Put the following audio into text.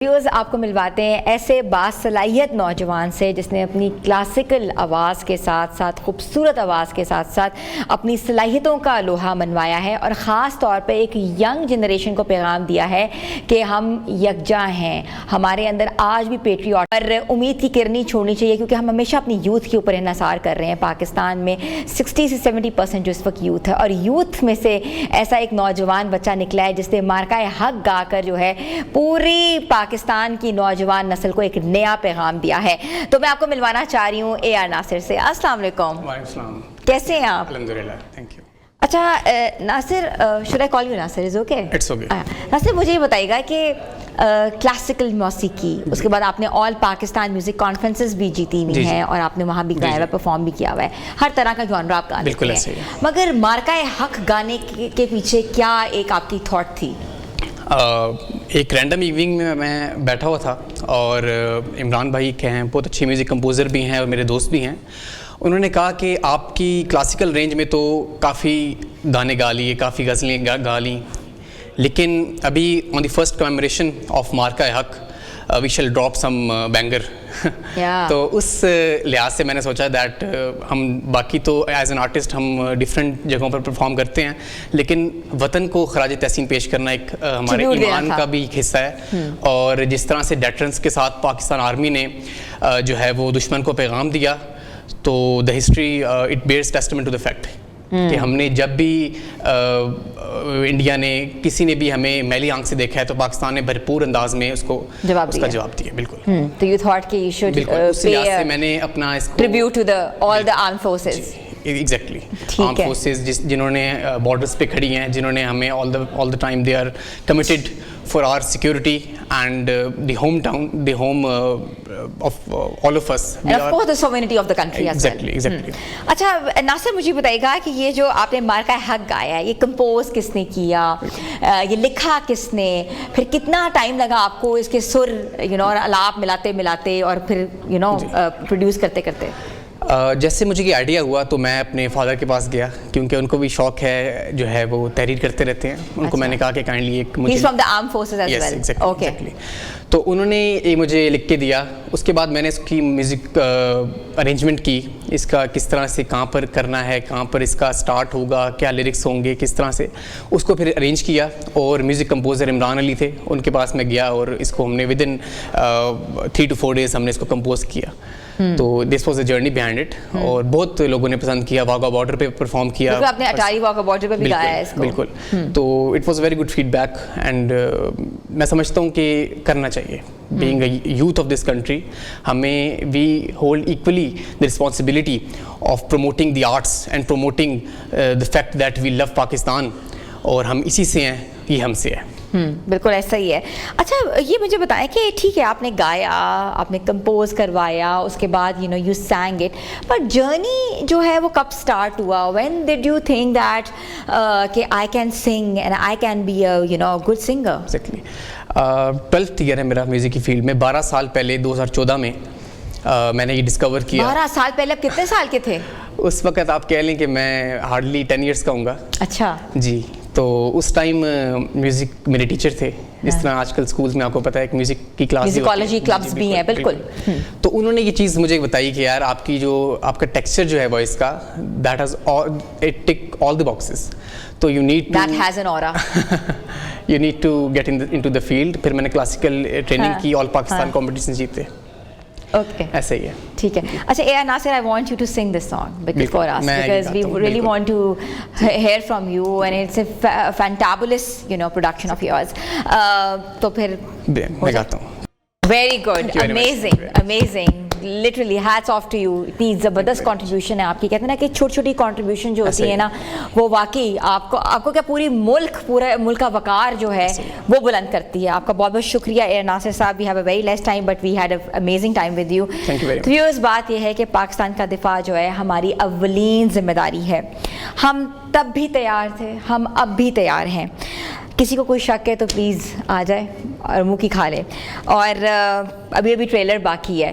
Videos آپ کو ملواتے ہیں ایسے باصلاحیت نوجوان سے جس نے اپنی کلاسیکل آواز کے ساتھ ساتھ خوبصورت آواز کے ساتھ ساتھ اپنی صلاحیتوں کا لوہا منوایا ہے اور خاص طور پہ ایک ینگ جنریشن کو پیغام دیا ہے کہ ہم یکجا ہیں، ہمارے اندر آج بھی پیٹریوٹ اور امید کی کرنی چھوڑنی چاہیے، کیونکہ ہم ہمیشہ اپنی یوتھ کے اوپر انحصار کر رہے ہیں۔ پاکستان میں 60 سے 70% جو اس وقت یوتھ ہے، اور یوتھ میں سے ایسا ایک نوجوان بچہ نکلا ہے جس نے مارکہ حق گا کر جو ہے پوری پاکستان کی نوجوان نسل کو ایک نیا پیغام دیا ہے۔ تو میں آپ کو ملوانا چاہ رہی ہوں اے آر ناصر سے۔ السلام علیکم۔ وعلیکم السلام۔ کیسے ہیں آپ؟ الحمدللہ، تھینک یو۔ اچھا ناصر، should I call you Nasir? is okay؟ It's okay۔ ناصر مجھے یہ بتائیے گا کہ کلاسیکل موسیقی، اس کے بعد آپ نے آل پاکستان میوزک کانفرنسز بھی جیتی ہوئی ہیں اور آپ نے وہاں بھی گایا ہوا، پرفارم بھی کیا ہوا ہے، ہر طرح کا جانرا آپ گانے بالکل ہیں، ایسے ہی۔ مگر مارکہ حق گانے کے پیچھے کیا ایک آپ کی تھاٹ تھی؟ ایک رینڈم ایوننگ میں میں بیٹھا ہوا تھا اور عمران بھائی کے ہیں، بہت اچھے میوزک کمپوزر بھی ہیں اور میرے دوست بھی ہیں۔ انہوں نے کہا کہ آپ کی کلاسیکل رینج میں تو کافی گانے گا لیے، کافی غزلیں گا لیں، لیکن ابھی آن the first کمیموریشن of Marka Haq we shall drop some banger. تو اس لحاظ سے میں نے سوچا دیٹ ہم باقی تو ایز این آرٹسٹ ہم ڈفرینٹ جگہوں پر پرفارم کرتے ہیں، لیکن وطن کو خراج تحسین پیش کرنا ایک ہمارے ایمان کا بھی ایک حصہ ہے۔ اور جس طرح سے ڈیٹرنس کے ساتھ پاکستان آرمی نے جو ہے وہ دشمن کو پیغام دیا، تو the history it bears testament to the fact کہ ہم نے جب بھی انڈیا نے کسی نے بھی ہمیں میلی آنکھ سے دیکھا ہے تو پاکستان نے بھرپور انداز میں اس کا جواب دیا۔ بالکل۔ تو یو تھاٹ کہ یو شوڈ اس لحاظ سے میں نے اپنا tribute to all the armed forces. Exactly, armed forces جنہوں نے بارڈرز پہ کھڑی ہیں، جنہوں نے ہمیں all the time they are committed for our security and the home town, the home of all of us, and of course the sovereignty of the country as well. Exactly. اچھا ناصر مجھے بتائیے گا کہ یہ جو آپ نے مارکہ حق گایا ہے، یہ کمپوز کس نے کیا، یہ لکھا کس نے، پھر کتنا ٹائم لگا آپ کو اس کے سر اور الاپ ملاتے ملاتے اور پھر پروڈیوس کرتے کرتے؟ جیسے مجھے یہ آئیڈیا ہوا تو میں اپنے فادر کے پاس گیا، کیونکہ ان کو بھی شوق ہے جو ہے وہ تحریر کرتے رہتے ہیں۔ ان کو میں نے کہا کہ کائنڈلی ایک مجھے from the armed forces as well. Exactly. تو انہوں نے یہ مجھے لکھ کے دیا، اس کے بعد میں نے اس کی میوزک ارینجمنٹ کی، اس کا کس طرح سے کہاں پر کرنا ہے، کہاں پر اس کا سٹارٹ ہوگا، کیا لیرکس ہوں گے، کس طرح سے اس کو پھر ارینج کیا۔ اور میوزک کمپوزر عمران علی تھے، ان کے پاس میں گیا اور اس کو ہم نے ود ان 3 to 4 days ہم نے اس کو کمپوز کیا۔ تو this was a journey behind it, اور بہت لوگوں نے پسند کیا۔ واغا بارڈر پہ پرفارم کیا، آپ نے اٹاری واغا بارڈر پہ بھی گایا ہے اس کو۔ بالکل۔ تو it was very good feedback, and میں سمجھتا ہوں کہ کرنا چاہیے۔ Being a youth of this country, ہمیں we hold equally the responsibility of promoting the arts and promoting the fact that we love Pakistan, اور ہم اسی سے ہیں، یہ ہم سے ہے۔ بالکل ایسا ہی ہے۔ اچھا یہ مجھے بتائیں کہ ٹھیک ہے آپ نے گایا، آپ نے کمپوز کروایا، اس کے بعد یو سینگ اٹ، پر جرنی جو ہے وہ کب سٹارٹ ہوا؟ When did you think that کہ I can sing and I can be a good singer? Exactly. 12th year ہے میرا میوزک کی فیلڈ میں۔ 12 سال پہلے 2014 میں میں نے یہ ڈسکور کیا۔ 12 سال پہلے آپ کتنے سال کے تھے اس وقت؟ آپ کہہ لیں کہ میں ہارڈلی 10 years کا ہوں گا۔ اچھا جی۔ تو اس ٹائم میوزک میرے ٹیچر تھے، جس طرح آج کل اسکولز میں آپ کو پتہ ہے کہ میوزک کی کلاس، میوزیکالوجی کلبز بھی ہیں۔ بالکل۔ تو انہوں نے یہ چیز مجھے بتائی کہ یار آپ کا ٹیکسچر جو ہے وائس کا، that has it tick all the boxes, تو you need to, that has an aura, you need to get into the field. پھر میں نے کلاسیکل ٹریننگ کی، آل پاکستان کمپٹیشن جیتے۔ اوکے ایسا ہی ہے۔ ٹھیک ہے۔ اچھا A R Nasir, I want you to sing this song for us because we really want to hear from you and it's a fantabulous production of yours. تو پھر میں گاتا ہوں۔ Very good, amazing, amazing. Literally hats off to you. اتنی زبردست contribution ہے آپ کی۔ کہتے ہیں نا کہ چھوٹی چھوٹی کنٹریبیوشن جو ہوتی ہے نا، وہ واقعی آپ کو کیا پورا ملک کا وقار جو ہے وہ بلند کرتی ہے۔ آپ کا بہت بہت شکریہ اے آر ناصر صاحب۔ We have a very less time but we had an amazing time with you. Thank you very much. تو یہ بات یہ ہے کہ پاکستان کا دفاع جو ہے ہماری اولین ذمہ داری ہے۔ ہم تب بھی تیار تھے، ہم اب بھی تیار ہیں۔ کسی کو کوئی شک ہے تو پلیز آ جائے اور منہ کی کھا لے، اور ابھی ٹریلر باقی ہے۔